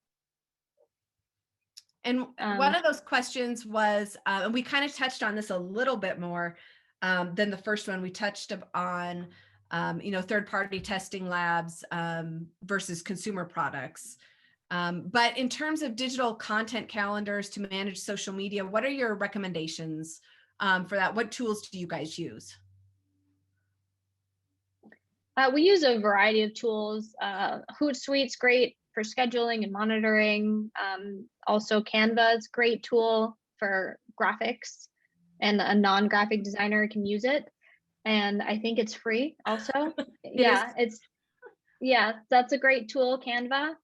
And one of those questions was, and we kind of touched on this a little bit more than the first one. We touched on, third-party testing labs versus consumer products. But in terms of digital content calendars to manage social media, what are your recommendations for that? What tools do you guys use?
We use a variety of tools. Hootsuite's great for scheduling and monitoring. Also, Canva is a great tool for graphics, and a non-graphic designer can use it. And I think it's free also. That's a great tool, Canva.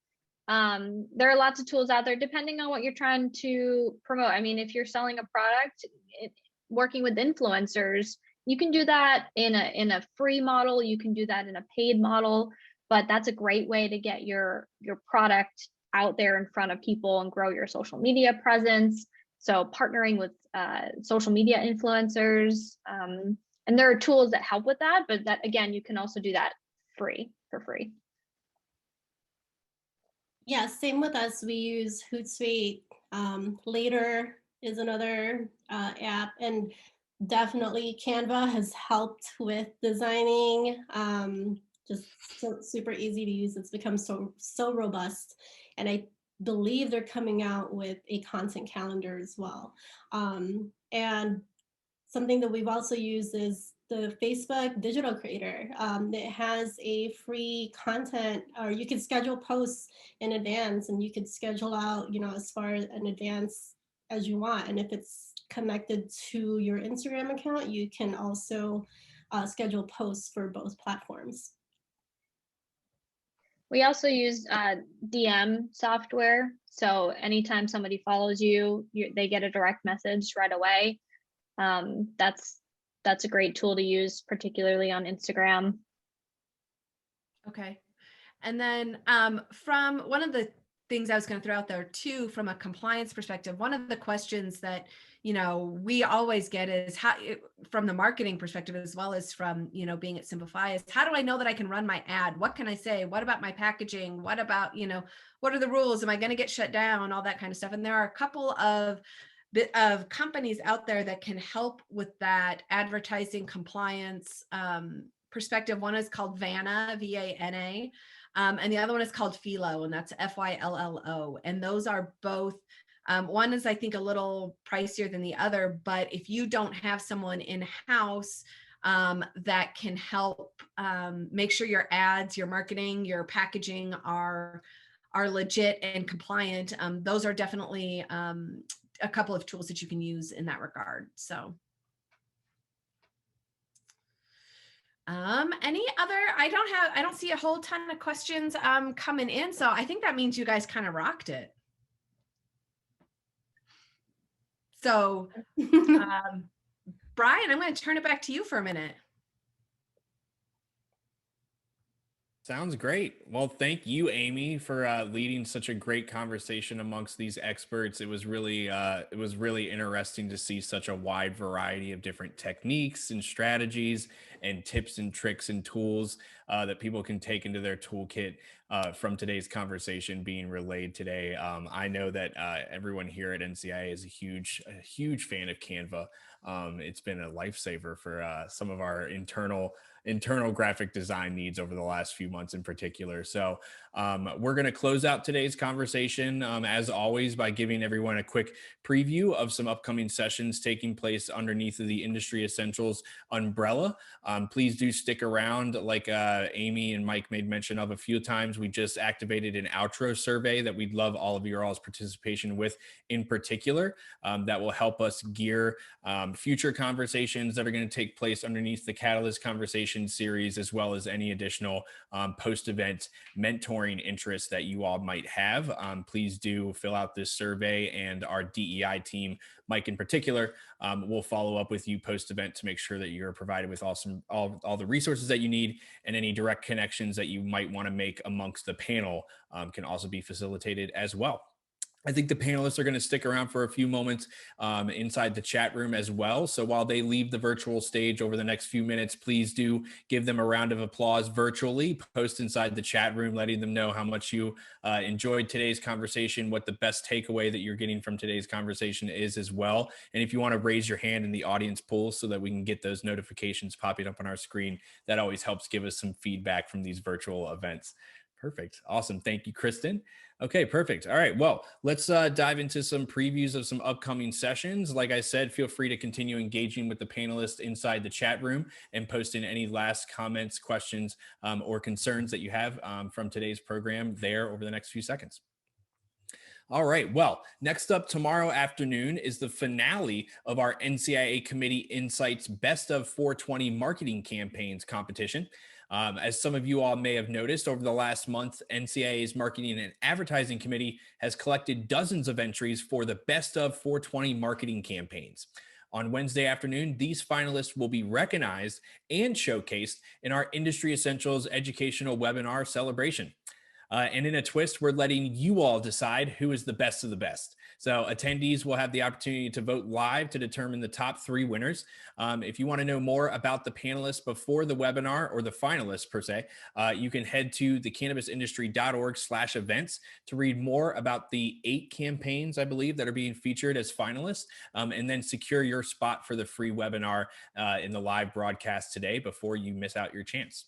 There are lots of tools out there depending on what you're trying to promote. I mean, if you're selling a product, working with influencers, you can do that in a free model. You can do that in a paid model, but that's a great way to get your product out there in front of people and grow your social media presence. So partnering with social media influencers, and there are tools that help with that, but that, again, you can also do that for free.
Yeah, same with us. We use Hootsuite. Later is another app, and definitely Canva has helped with designing. Just super easy to use. It's become so robust, and I believe they're coming out with a content calendar as well. And something that we've also used is the Facebook Digital Creator. It has a free content, or you can schedule posts in advance, and you could schedule out, as far in advance as you want. And if it's connected to your Instagram account, you can also schedule posts for both platforms.
We also use DM software. So anytime somebody follows you, they get a direct message right away. That's a great tool to use, particularly on Instagram.
Okay. And then from one of the things I was going to throw out there too, from a compliance perspective, one of the questions that, we always get is from the marketing perspective, as well as from, being at Simplify, is how do I know that I can run my ad? What can I say? What about my packaging? What about, what are the rules? Am I going to get shut down? All that kind of stuff. And there are a couple of companies out there that can help with that advertising compliance perspective. One is called Vana, V-A-N-A. And the other one is called Philo, and that's F-Y-L-L-O. And those are both, one is, I think, a little pricier than the other, but if you don't have someone in-house that can help make sure your ads, your marketing, your packaging are legit and compliant, those are definitely a couple of tools that you can use in that regard. So any other, I don't see a whole ton of questions coming in. So I think that means you guys kind of rocked it. So Brian, I'm going to turn it back to you for a minute.
Sounds great. Well, thank you, Amy, for leading such a great conversation amongst these experts. It was really interesting to see such a wide variety of different techniques and strategies and tips and tricks and tools that people can take into their toolkit from today's conversation being relayed today. I know that everyone here at NCIA is a huge fan of Canva. It's been a lifesaver for some of our internal internal graphic design needs over the last few months in particular. So we're going to close out today's conversation, as always, by giving everyone a quick preview of some upcoming sessions taking place underneath of the Industry Essentials umbrella. Please do stick around. Like Amy and Mike made mention of a few times, we just activated an outro survey that we'd love all of your all's participation with in particular. That will help us gear future conversations that are going to take place underneath the Catalyst Conversation series, as well as any additional post-event mentoring interests that you all might have. Please do fill out this survey, and our DEI team, Mike in particular, will follow up with you post-event to make sure that you're provided with all the resources that you need, and any direct connections that you might want to make amongst the panel can also be facilitated as well. I think the panelists are going to stick around for a few moments inside the chat room as well. So while they leave the virtual stage over the next few minutes, please do give them a round of applause virtually. Post inside the chat room, letting them know how much you enjoyed today's conversation, what the best takeaway that you're getting from today's conversation is as well. And if you want to raise your hand in the audience pool so that we can get those notifications popping up on our screen, that always helps give us some feedback from these virtual events. Perfect. Awesome. Thank you, Kristen. Okay, perfect. All right. Well, let's dive into some previews of some upcoming sessions. Like I said, feel free to continue engaging with the panelists inside the chat room and post in any last comments, questions, or concerns that you have from today's program there over the next few seconds. All right. Well, next up tomorrow afternoon is the finale of our NCIA Committee Insights Best of 420 Marketing Campaigns competition. As some of you all may have noticed, over the last month, NCIA's Marketing and Advertising Committee has collected dozens of entries for the Best of 420 marketing campaigns. On Wednesday afternoon, these finalists will be recognized and showcased in our Industry Essentials educational webinar celebration. And in a twist, we're letting you all decide who is the best of the best. So attendees will have the opportunity to vote live to determine the top 3 winners. If you want to know more about the panelists before the webinar, or the finalists per se, you can head to thecannabisindustry.org/events to read more about the 8 campaigns, I believe, that are being featured as finalists, and then secure your spot for the free webinar in the live broadcast today before you miss out your chance.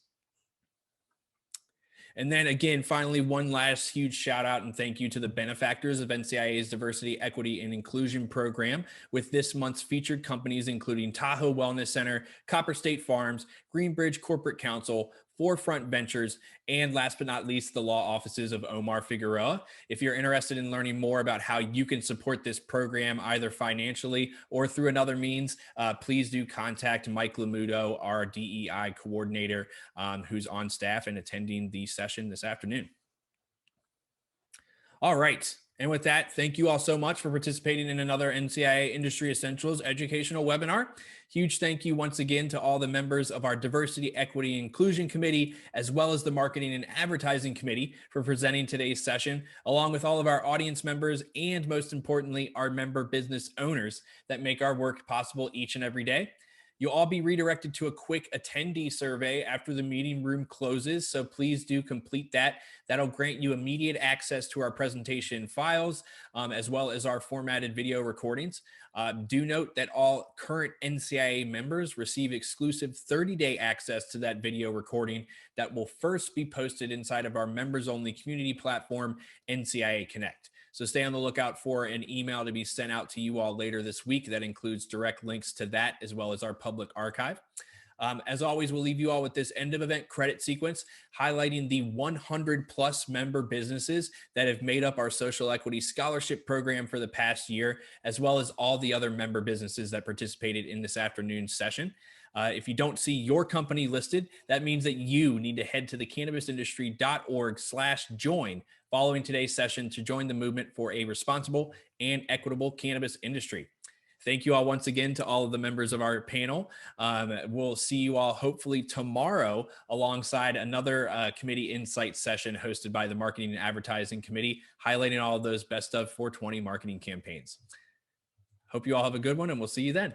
And then again, finally, one last huge shout out and thank you to the benefactors of NCIA's Diversity, Equity, and Inclusion program, with this month's featured companies including Tahoe Wellness Center, Copper State Farms, Greenbridge Corporate Counsel, Forefront Ventures, and last but not least, the law offices of Omar Figueroa. If you're interested in learning more about how you can support this program, either financially or through another means, please do contact Mike Lamuto, our DEI coordinator, who's on staff and attending the session this afternoon. All right. And with that, thank you all so much for participating in another NCIA Industry Essentials educational webinar. Huge thank you once again to all the members of our Diversity, Equity, and Inclusion Committee, as well as the Marketing and Advertising Committee, for presenting today's session, along with all of our audience members and, most importantly, our member business owners that make our work possible each and every day. You'll all be redirected to a quick attendee survey after the meeting room closes, so please do complete that. That'll grant you immediate access to our presentation files, as well as our formatted video recordings. Do note that all current NCIA members receive exclusive 30-day access to that video recording that will first be posted inside of our members-only community platform, NCIA Connect. So stay on the lookout for an email to be sent out to you all later this week that includes direct links to that, as well as our public archive. As always, we'll leave you all with this end of event credit sequence highlighting the 100+ member businesses that have made up our Social Equity Scholarship Program for the past year, as well as all the other member businesses that participated in this afternoon's session. If you don't see your company listed, that means that you need to head to thecannabisindustry.org/join following today's session to join the movement for a responsible and equitable cannabis industry. Thank you all once again to all of the members of our panel. We'll see you all hopefully tomorrow alongside another committee insight session hosted by the Marketing and Advertising Committee, highlighting all of those best of 420 marketing campaigns. Hope you all have a good one, and we'll see you then.